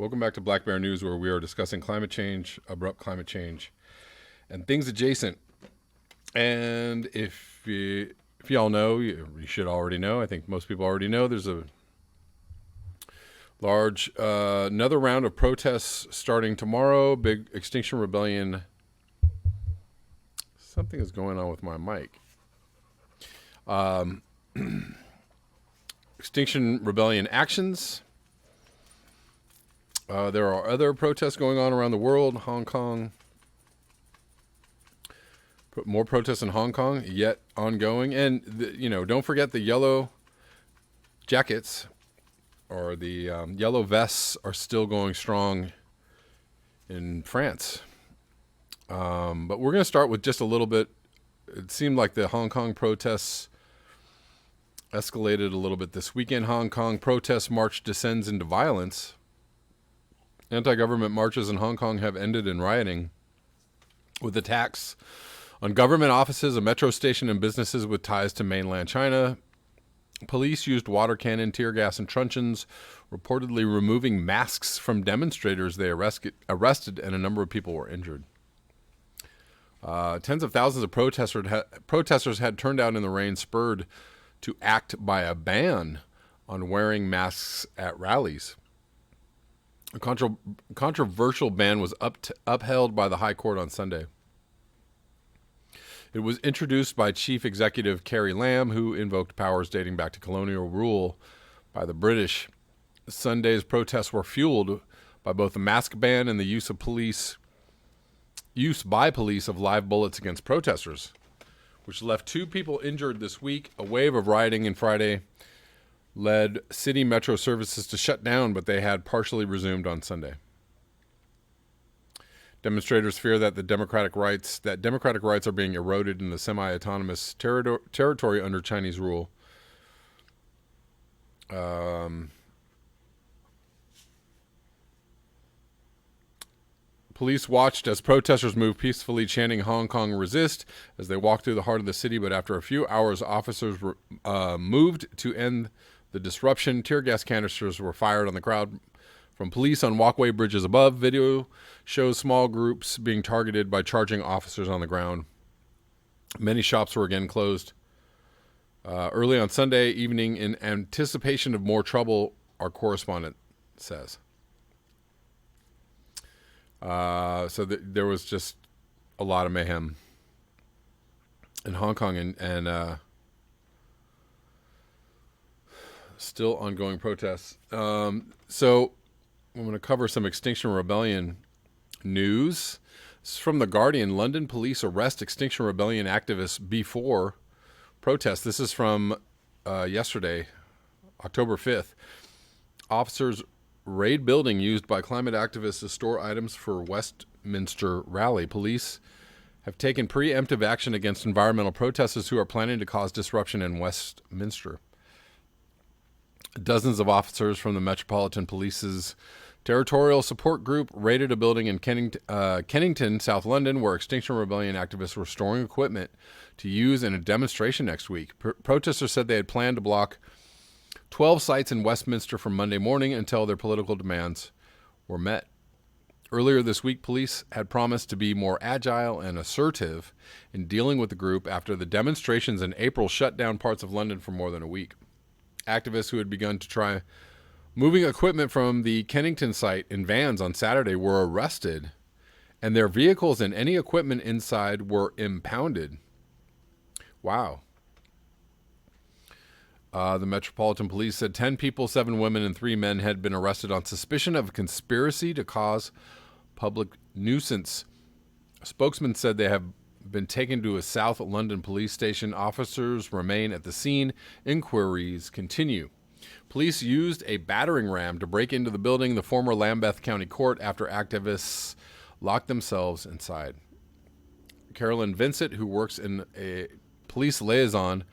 Welcome back to Black Bear News, where we are discussing climate change, abrupt climate change, and things adjacent. And if y'all know, you should already know, I think most people already know, there's a large, another round of protests starting tomorrow. Big Extinction Rebellion. Something is going on with my mic. Extinction Rebellion actions. There are other protests going on around the world. Hong Kong. More protests in Hong Kong, yet ongoing. And, don't forget the yellow jackets or the yellow vests are still going strong in France. But we're going to start with just a little bit. It seemed like the Hong Kong protests escalated a little bit this weekend. Hong Kong protest march descends into violence. Anti-government marches in Hong Kong have ended in rioting, with attacks on government offices, a metro station, and businesses with ties to mainland China. Police used water cannon, tear gas, and truncheons, reportedly removing masks from demonstrators they arrested, and a number of people were injured. Tens of thousands of protesters had turned out in the rain, spurred to act by a ban on wearing masks at rallies. A controversial ban was upheld by the High Court on Sunday. It was introduced by Chief Executive Carrie Lam, who invoked powers dating back to colonial rule by the British. Sunday's protests were fueled by both the mask ban and the use by police of live bullets against protesters, which left 2 people injured this week. A wave of rioting on Friday led city metro services to shut down, but they had partially resumed on Sunday. Demonstrators fear that democratic rights are being eroded in the semi-autonomous territory under Chinese rule. Police watched as protesters moved peacefully, chanting "Hong Kong resist" as they walked through the heart of the city. But after a few hours, officers moved to end the disruption. Tear gas canisters were fired on the crowd from police on walkway bridges above. Video shows small groups being targeted by charging officers on the ground. Many shops were again closed. Early on Sunday evening, in anticipation of more trouble, our correspondent says. There was just a lot of mayhem in Hong Kong and still ongoing protests. So I'm going to cover some Extinction Rebellion news. This is from The Guardian. London police arrest Extinction Rebellion activists before protests. This is from yesterday, October 5th. Officers raid building used by climate activists to store items for Westminster rally. Police have taken preemptive action against environmental protesters who are planning to cause disruption in Westminster. Dozens of officers from the Metropolitan Police's territorial support group raided a building in Kennington, South London, where Extinction Rebellion activists were storing equipment to use in a demonstration next week. Protesters said they had planned to block 12 sites in Westminster from Monday morning until their political demands were met. Earlier this week, police had promised to be more agile and assertive in dealing with the group after the demonstrations in April shut down parts of London for more than a week. Activists who had begun to try moving equipment from the Kennington site in vans on Saturday were arrested, and their vehicles and any equipment inside were impounded. Wow. The Metropolitan Police said 10 people, 7 women, and 3 men had been arrested on suspicion of a conspiracy to cause public nuisance. A spokesman said they have been taken to a South London police station. Officers remain at the scene. Inquiries continue. Police used a battering ram to break into the building, the former Lambeth County Court, after activists locked themselves inside. Carolyn Vincent, who works in a police liaison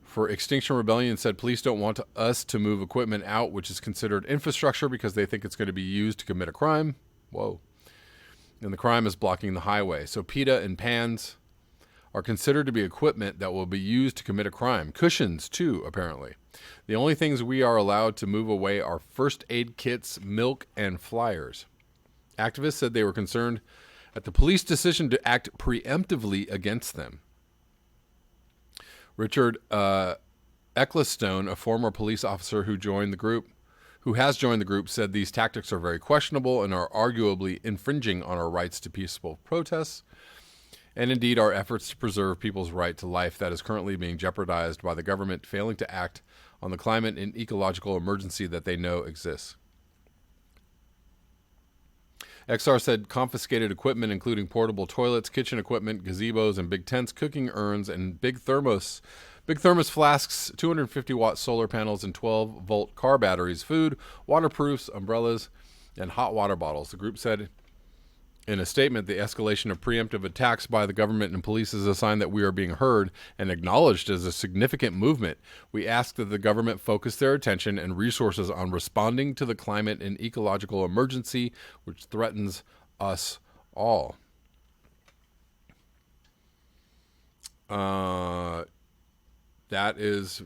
for Extinction Rebellion, said police don't want us to move equipment out, which is considered infrastructure, because they think it's going to be used to commit a crime. Whoa. And the crime is blocking the highway. So PETA and PANS are considered to be equipment that will be used to commit a crime. Cushions, too, apparently. The only things we are allowed to move away are first aid kits, milk, and flyers. Activists said they were concerned at the police decision to act preemptively against them. Richard Ecclestone, a former police officer who has joined the group, said these tactics are very questionable and are arguably infringing on our rights to peaceful protests, and indeed our efforts to preserve people's right to life that is currently being jeopardized by the government failing to act on the climate and ecological emergency that they know exists. XR said confiscated equipment, including portable toilets, kitchen equipment, gazebos, and big tents, cooking urns, and big thermos flasks, 250-watt solar panels, and 12-volt car batteries, food, waterproofs, umbrellas, and hot water bottles. The group said in a statement, the escalation of preemptive attacks by the government and police is a sign that we are being heard and acknowledged as a significant movement. We ask that the government focus their attention and resources on responding to the climate and ecological emergency which threatens us all. That is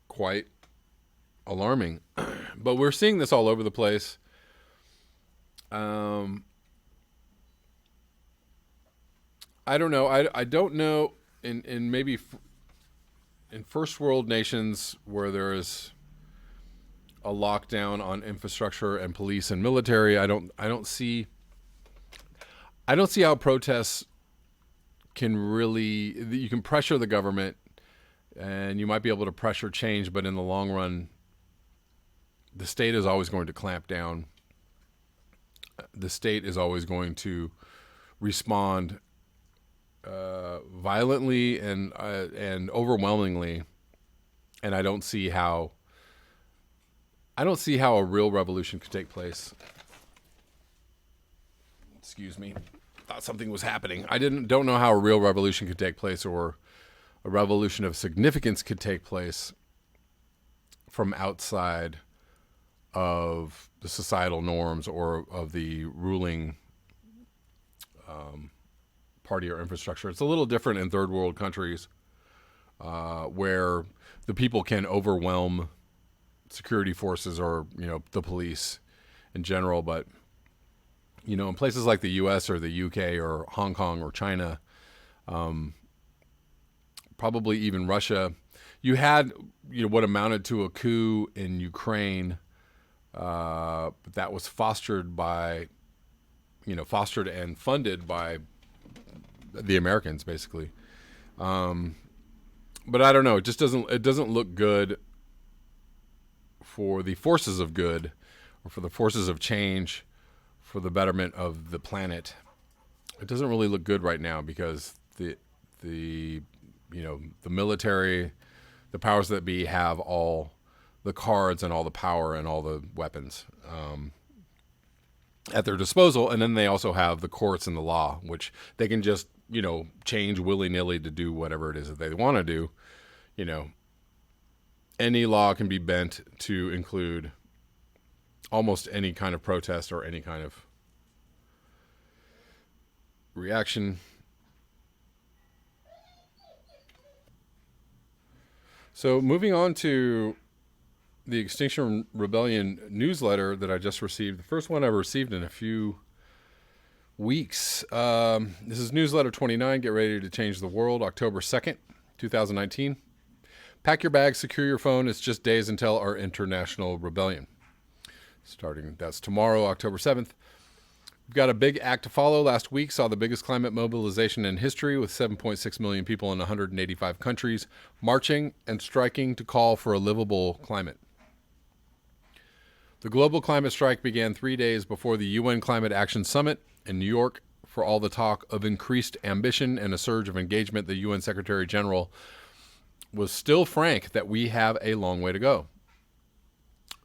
quite alarming. But we're seeing this all over the place. I don't know. I don't know in maybe in first world nations where there is a lockdown on infrastructure and police and military. I don't see how protests can really, you can pressure the government and you might be able to pressure change, but in the long run, the state is always going to clamp down. The state is always going to respond violently and overwhelmingly, and I don't see how a real revolution could take place. Excuse me, thought something was happening. Don't know how a real revolution could take place, or a revolution of significance could take place from outside of the societal norms or of the ruling party or infrastructure. It's a little different in third world countries where the people can overwhelm security forces or, the police in general. But, in places like the U.S. or the U.K. or Hong Kong or China, probably even Russia, you had, what amounted to a coup in Ukraine that was fostered and funded by the Americans, basically. But I don't know. It just doesn't look good for the forces of good or for the forces of change for the betterment of the planet. It doesn't really look good right now because the military, the powers that be have all the cards and all the power and all the weapons at their disposal. And then they also have the courts and the law, which they can just, change willy-nilly to do whatever it is that they want to do. Any law can be bent to include almost any kind of protest or any kind of reaction. So moving on to the Extinction Rebellion newsletter that I just received, the first one I've received in a few weeks. This is newsletter 29, Get Ready to Change the World, October 2nd, 2019. Pack your bags, secure your phone. It's just days until our international rebellion. That's tomorrow, October 7th. We've got a big act to follow. Last week saw the biggest climate mobilization in history with 7.6 million people in 185 countries marching and striking to call for a livable climate. The global climate strike began 3 days before the UN Climate Action Summit in New York. For all the talk of increased ambition and a surge of engagement, the UN Secretary General was still frank that we have a long way to go.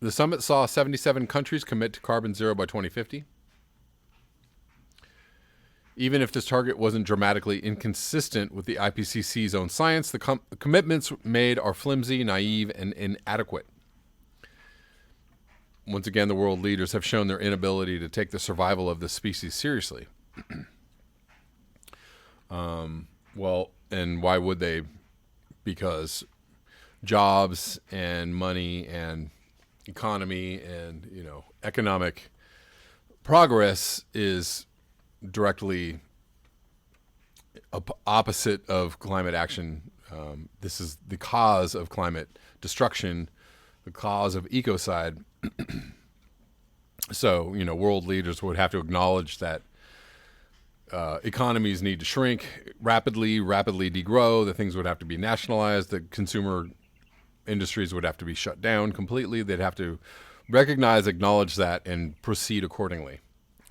The summit saw 77 countries commit to carbon zero by 2050. Even if this target wasn't dramatically inconsistent with the IPCC's own science, the commitments made are flimsy, naive, and inadequate. Once again, the world leaders have shown their inability to take the survival of the species seriously. Well, and why would they? Because jobs and money and economy and, economic progress is directly opposite of climate action. This is the cause of climate destruction, the cause of ecocide. So, world leaders would have to acknowledge that economies need to shrink rapidly degrow. The things would have to be nationalized. The consumer industries would have to be shut down completely. They'd have to recognize, acknowledge that, and proceed accordingly.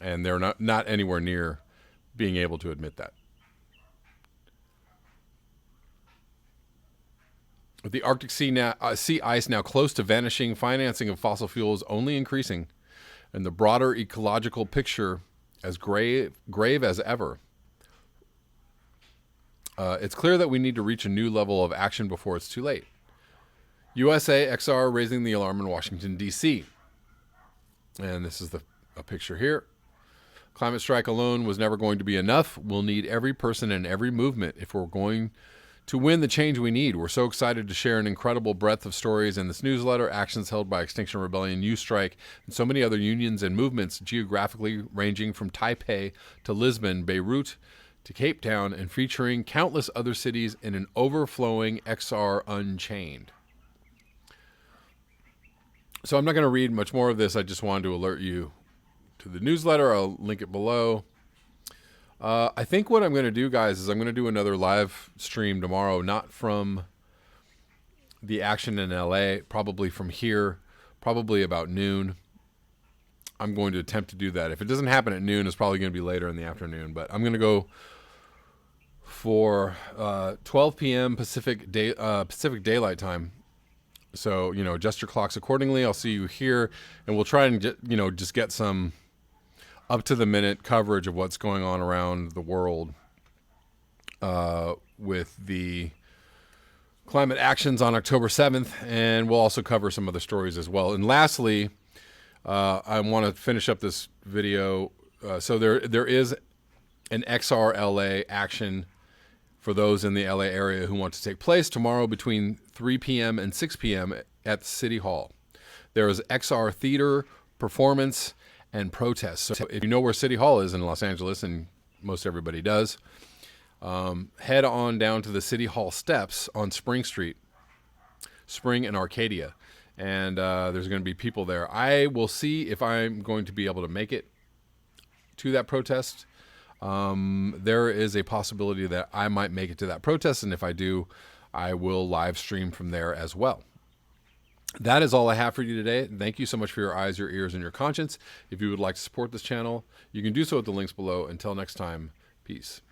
And they're not anywhere near being able to admit that. With the Arctic sea ice now close to vanishing, financing of fossil fuels only increasing, and the broader ecological picture as grave as ever, it's clear that we need to reach a new level of action before it's too late. USA XR raising the alarm in Washington, D.C. And this is a picture here. Climate strike alone was never going to be enough. We'll need every person and every movement if we're going to win the change we need. We're so excited to share an incredible breadth of stories in this newsletter, actions held by Extinction Rebellion, U Strike, and so many other unions and movements geographically ranging from Taipei to Lisbon, Beirut to Cape Town, and featuring countless other cities in an overflowing XR Unchained. So I'm not going to read much more of this. I just wanted to alert you to the newsletter. I'll link it below. I think what I'm going to do, guys, is I'm going to do another live stream tomorrow, not from the action in LA, probably from here, probably about noon. I'm going to attempt to do that. If it doesn't happen at noon, it's probably going to be later in the afternoon, but I'm going to go for 12 p.m. Pacific Daylight Time. So, adjust your clocks accordingly. I'll see you here, and we'll try and just get some up-to-the-minute coverage of what's going on around the world with the climate actions on October 7th, and we'll also cover some other stories as well. And lastly, I want to finish up this video. So there is an XRLA action for those in the LA area who want to take place tomorrow between 3 p.m. and 6 p.m. at City Hall. There is XR theater, performance, and protests. So if you know where City Hall is in Los Angeles, and most everybody does, head on down to the City Hall steps on Spring Street, Spring and Arcadia, and there's going to be people there. I will see if I'm going to be able to make it to that protest. There is a possibility that I might make it to that protest, and if I do, I will live stream from there as well. That is all I have for you today. Thank you so much for your eyes, your ears, and your conscience. If you would like to support this channel, you can do so at the links below. Until next time, peace.